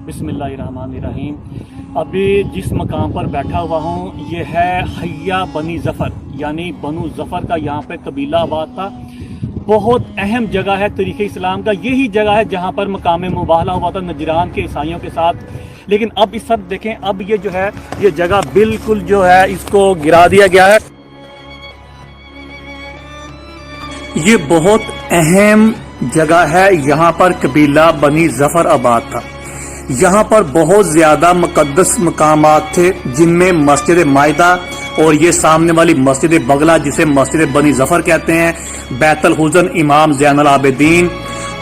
बिस्मिल्लाहिर्रहमानिर्रहीम। अभी जिस मकाम पर बैठा हुआ हूँ ये है हैया बनी ज़फ़र, यानी बनु ज़फ़र का यहाँ पे कबीला आबाद था। बहुत अहम जगह है तारीख़ इस्लाम का। यही जगह है जहाँ पर मकाम मुबाहला हुआ था नजरान के ईसाइयों के साथ। लेकिन अब इस वक्त देखें, अब ये जो है ये जगह बिल्कुल जो है इसको गिरा दिया गया है। ये बहुत अहम जगह है। यहाँ पर कबीला बनी ज़फ़र आबाद था। यहाँ पर बहुत ज़्यादा मुक़द्दस मकामात थे, जिनमें मस्जिद माइदा और ये सामने वाली मस्जिद बगला जिसे मस्जिद बनी ज़फ़र कहते हैं, बैतुल हुज़न इमाम ज़ैनुल आबिदीन,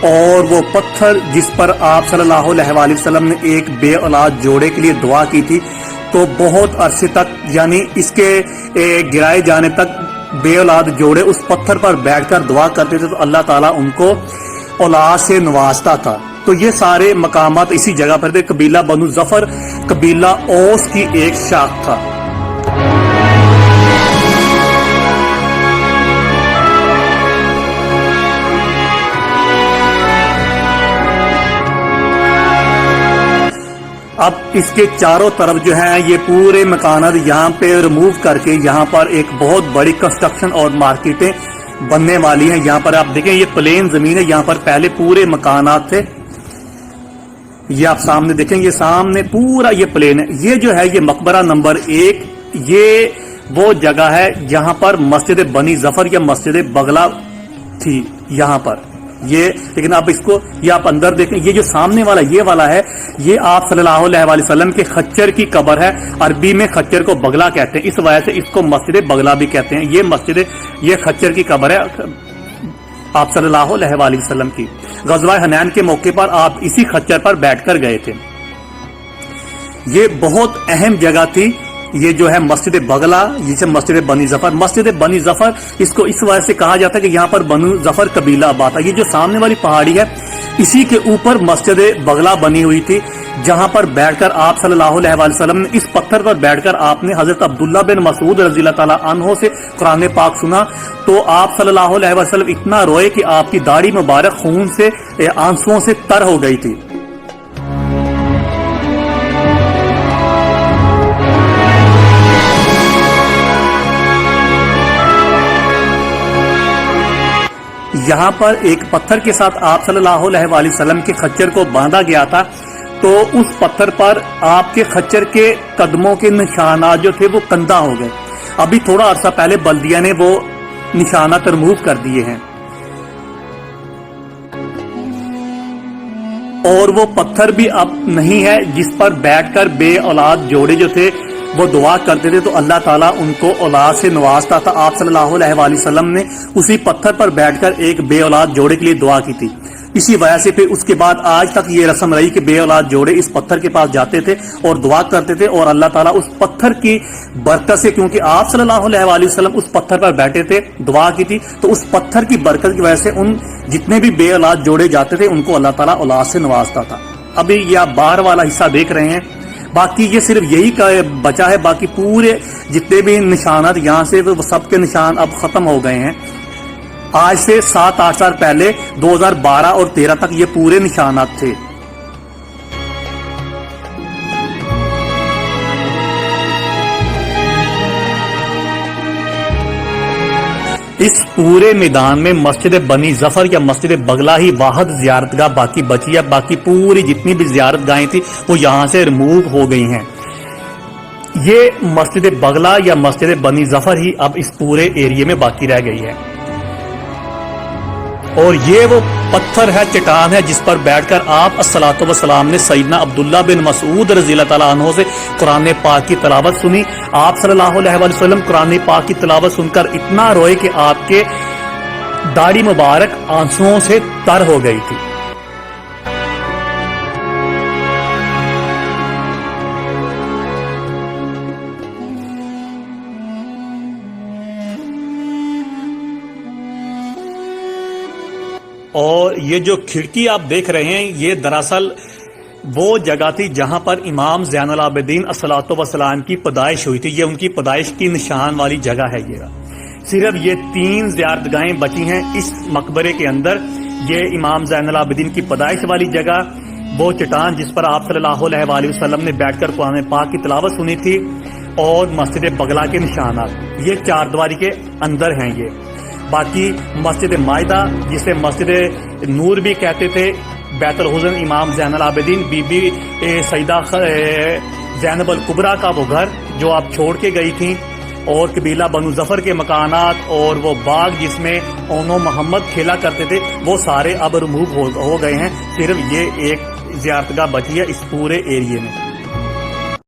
और वो पत्थर जिस पर आप सल्लल्लाहु अलैहि वसल्लम ने एक बे औलाद जोड़े के लिए दुआ की थी। तो बहुत अरसे तक यानी इसके गिराए जाने तक बे औलाद जोड़े उस पत्थर पर बैठकर दुआ करते थे, तो अल्लाह ताला उनको औलाद से नवाजता था। तो ये सारे मकामात इसी जगह पर थे। कबीला बनु ज़फ़र कबीला औस की एक शाख था। अब इसके चारों तरफ जो है ये पूरे मकानात यहाँ पे रिमूव करके यहाँ पर एक बहुत बड़ी कंस्ट्रक्शन और मार्केटें बनने वाली हैं। यहाँ पर आप देखें ये प्लेन जमीन है, यहाँ पर पहले पूरे मकानात थे। ये आप सामने देखें, ये सामने पूरा ये प्लेन है। ये जो है ये मकबरा नंबर 1, ये वो जगह है जहाँ पर मस्जिद बनी ज़फ़र या मस्जिद बगला थी यहाँ पर ये। लेकिन आप इसको ये आप अंदर देखें, ये जो सामने वाला ये वाला है, ये आप सल्लल्लाहु अलैहि वसल्लम के खच्चर की कब्र है। अरबी में खच्चर को बगला कहते हैं, इस वजह से इसको मस्जिद बगला भी कहते हैं। ये मस्जिद ये खच्चर की कब्र है आप सल्लल्लाहु अलैहि वसल्लम की। ग़ज़वा हनैन के मौके पर आप इसी खच्चर पर बैठकर गए थे। ये बहुत अहम जगह थी। ये जो है मस्जिद बगला जिसे मस्जिद बनी ज़फ़र, मस्जिद बनी ज़फ़र इसको इस वजह से कहा जाता है कि यहाँ पर बनु ज़फ़र कबीला आबाद था। ये जो सामने वाली पहाड़ी है इसी के ऊपर मस्जिद बगला बनी हुई थी, जहाँ पर बैठकर आप सल्लल्लाहु अलैहि वसल्लम ने इस पत्थर पर बैठकर आपने हजरत अब्दुल्ला बिन मसूद रज़ियल्लाहु ताला अन्हो से कुरान पाक सुना। तो आप सल्लल्लाहु अलैहि वसल्लम इतना रोए कि आपकी दाढ़ी मुबारक खून से आंसुओं से तर हो गई थी। यहाँ पर एक पत्थर के साथ आप सल्लल्लाहु अलैहि वसल्लम के खच्चर को बांधा गया था। तो उस पत्थर पर आपके खच्चर के कदमों के निशानात जो थे वो कंधा हो गए। अभी थोड़ा अरसा पहले बल्दिया ने वो निशानात रिमूव कर दिए हैं। और वो पत्थर भी अब नहीं है जिस पर बैठकर बे औलाद जोड़े जो थे वो दुआ करते थे, तो अल्लाह ताला उनको औलाद से नवाजता था। आप सल्लल्लाहु अलैहि वसल्लम ने उसी पत्थर पर बैठकर एक बे औलाद जोड़े के लिए दुआ की थी। इसी वजह से फिर उसके बाद आज तक ये रस्म रही कि बे औलाद जोड़े इस पत्थर के पास जाते थे और दुआ करते थे, और अल्लाह ताला उस पत्थर की बरकत से, क्योंकि आप सल्लल्लाहु अलैहि वसल्लम उस पत्थर पर बैठे थे, दुआ की थी, तो उस पत्थर की बरकत की वजह से उन जितने भी बे औलाद जोड़े जाते थे उनको अल्लाह ताला औलाद से नवाजता था। अभी ये आप बाहर वाला हिस्सा देख रहे हैं, बाकी ये सिर्फ यही का बचा है। बाकी पूरे जितने भी निशानात यहाँ से वो सबके निशान अब खत्म हो गए हैं। आज से 7-8 साल पहले 2012 और 13 तक ये पूरे निशानात थे। इस पूरे मैदान में मस्जिद बनी ज़फ़र या मस्जिद बगला ही वाहिद ज़ियारतगाह बाकी बची है। बाकी पूरी जितनी भी ज़ियारतगाहें थी वो यहाँ से रिमूव हो गई हैं। ये मस्जिद बगला या मस्जिद बनी ज़फ़र ही अब इस पूरे एरिया में बाकी रह गई है। और ये वो पत्थर है, चट्टान है, जिस पर बैठकर आप अस्सलातु वस्सलाम ने सैयदना अब्दुल्ला बिन मसूद रज़ियल्लाहु ताला अन्हो से कुरान पाक की तिलावत सुनी। आप सल्लल्लाहु अलैहि वसल्लम कुरान पाक की तिलावत सुनकर इतना रोए कि आपके दाढ़ी मुबारक आंसुओं से तर हो गई थी। और ये जो खिड़की आप देख रहे हैं ये दरअसल वो जगह थी जहां पर इमाम ज़ैनुल आबिदीन अस्सलातु वस्सलाम की पैदाइश हुई थी। ये उनकी पैदाइश की निशान वाली जगह है। ये सिर्फ ये 3 ज़ियारतगाहें बची हैं इस मकबरे के अंदर। ये इमाम ज़ैनुल आबिदीन की पैदाइश वाली जगह, وہ چٹان جس پر آپ صلی اللہ علیہ وآلہ وسلم نے بیٹھ کر قرآن پاک کی تلاوت سنی تھی، اور مسجد بغلا کے نشانات، یہ چار دیواری کے اندر ہیں یہ۔ باقی مسجد مائدہ جسے مسجد نور بھی کہتے تھے، بیت الحزن امام زین العابدین بی بی سیدہ زینب الکبریٰ کا وہ گھر جو آپ چھوڑ کے گئی تھیں، اور قبیلہ بنو ظفر کے مکانات، اور وہ باغ جس میں اونو محمد کھیلا کرتے تھے، وہ سارے اب ریموو ہو گئے ہیں۔ صرف یہ ایک زیارتگاہ بچی ہے اس پورے ایریے میں۔